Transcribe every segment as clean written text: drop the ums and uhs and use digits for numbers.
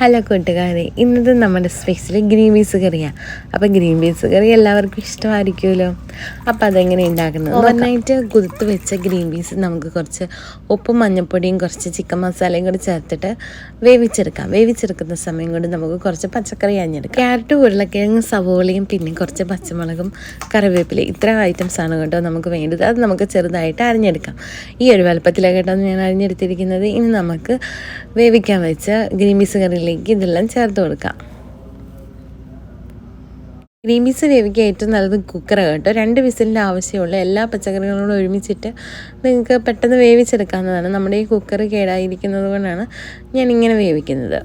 Hello കൂട്ടുകാരെ, ഇന്നത്തെ നമ്മുടെ സ്പെഷ്യൽ ഗ്രീൻ പീസ് കറിയാണ്. അപ്പോൾ ഗ്രീൻ പീസ് കറി എല്ലാവർക്കും ഇഷ്ടമായിരിക്കുമല്ലോ. അപ്പോൾ അതെങ്ങനെ ഉണ്ടാക്കുന്നത് നന്നായിട്ട് കുതിർത്ത് വെച്ച ഗ്രീൻ പീസ് നമുക്ക് കുറച്ച് ഉപ്പും മഞ്ഞൾപ്പൊടിയും കുറച്ച് ചിക്കൻ മസാലയും കൂടി ചേർത്തിട്ട് വേവിച്ചെടുക്കാം. വേവിച്ചെടുക്കുന്ന സമയം കൊണ്ട് നമുക്ക് കുറച്ച് പച്ചക്കറി അരിഞ്ഞെടുക്കാം. ക്യാരറ്റ്, ഉരുളക്കിഴങ്ങ്, സവോളയും പിന്നെ കുറച്ച് പച്ചമുളകും കറിവേപ്പിലയും ഇത്ര ഐറ്റംസാണ് കേട്ടോ നമുക്ക് വേണ്ടത്. അത് നമുക്ക് ചെറുതായിട്ട് അരിഞ്ഞെടുക്കാം. ഈ ഒരു വലുപ്പത്തിലാണ് കേട്ടോ ഞാൻ അരിഞ്ഞെടുത്തിരിക്കുന്നത്. ഇനി നമുക്ക് വേവിക്കാൻ വെച്ച ഗ്രീൻ പീസ് കറിയിലേക്ക് ഇതെല്ലാം ചേർത്ത് കൊടുക്കാം. ഗ്രീൻ പീസ് വേവിക്കാൻ ഏറ്റവും നല്ലത് കുക്കറാണ് കേട്ടോ. 2 വിസിലിൻ്റെ ആവശ്യമുള്ള എല്ലാ പച്ചക്കറികളോടും ഒരുമിച്ചിട്ട് നിങ്ങൾക്ക് പെട്ടെന്ന് വേവിച്ചെടുക്കാവുന്നതാണ്. നമ്മുടെ ഈ കുക്കർ കേടായിരിക്കുന്നത് കൊണ്ടാണ് ഞാനിങ്ങനെ വേവിക്കുന്നത്.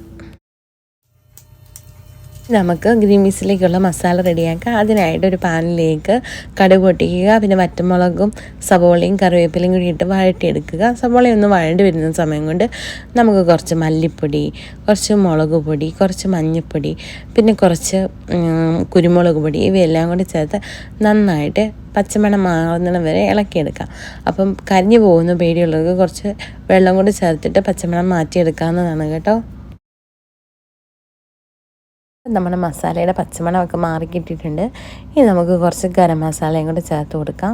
നമുക്ക് ഗ്രീൻ പീസിലേക്കുള്ള മസാല റെഡിയാക്കാം. അതിനായിട്ട് ഒരു പാനിലേക്ക് കടുക് പൊട്ടിക്കുക, പിന്നെ വറ്റൽമുളകും സവോളയും കറിവേപ്പിലയും കൂടി ഇട്ട് വഴറ്റിയെടുക്കുക. സവോളയൊന്ന് വഴണ്ടി വരുന്ന സമയം കൊണ്ട് നമുക്ക് കുറച്ച് മല്ലിപ്പൊടി, കുറച്ച് മുളക് പൊടി, കുറച്ച് മഞ്ഞൾപ്പൊടി, പിന്നെ കുറച്ച് കുരുമുളക് പൊടി ഇവയെല്ലാം കൂടി ചേർത്ത് നന്നായിട്ട് പച്ചമണം മാറുന്നിടം വരെ ഇളക്കിയെടുക്കാം. അപ്പം കരിഞ്ഞു പോകുന്ന പേടിയുള്ളവർക്ക് കുറച്ച് വെള്ളം കൂടി ചേർത്തിട്ട് പച്ചമണം മാറ്റിയെടുക്കാവുന്നതാണ് കേട്ടോ. നമ്മുടെ മസാലയുടെ പച്ചമണമൊക്കെ മാറിക്കിട്ടിട്ടുണ്ട്. ഇനി നമുക്ക് കുറച്ച് ഗരം മസാലയും കൂടെ ചേർത്ത് കൊടുക്കാം.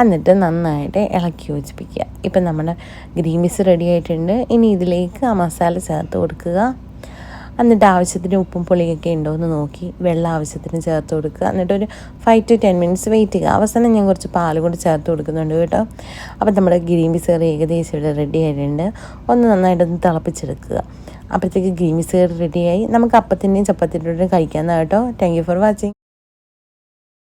എന്നിട്ട് നന്നായിട്ട് ഇളക്കി യോജിപ്പിക്കുക. ഇപ്പം നമ്മുടെ ഗ്രീൻ പീസ് റെഡി ആയിട്ടുണ്ട്. ഇനി ഇതിലേക്ക് ആ മസാല ചേർത്ത് കൊടുക്കുക. എന്നിട്ട് ആവശ്യത്തിന് ഉപ്പും പുളിയൊക്കെ ഉണ്ടോ എന്ന് നോക്കി വെള്ളം ആവശ്യത്തിന് ചേർത്ത് കൊടുക്കുക. എന്നിട്ടൊരു 5 to 10 minutes വെയിറ്റ് ചെയ്യുക. അവസാനം ഞാൻ കുറച്ച് പാൽ കൂടി ചേർത്ത് കൊടുക്കുന്നുണ്ട് കേട്ടോ. അപ്പോൾ നമ്മുടെ ഗ്രീൻ പീസ് കറി ഏകദേശം ഇവിടെ റെഡി ആയിട്ടുണ്ട്. ഒന്ന് നന്നായിട്ടൊന്ന് തിളപ്പിച്ചെടുക്കുക. അപ്പോഴത്തേക്ക് ഗ്രീൻ പീസ് കറി റെഡിയായി. നമുക്ക് അപ്പത്തിൻ്റെയും ചപ്പാത്തിൻ്റെയും കഴിക്കാമെന്നാണ് കേട്ടോ. Thank you for watching.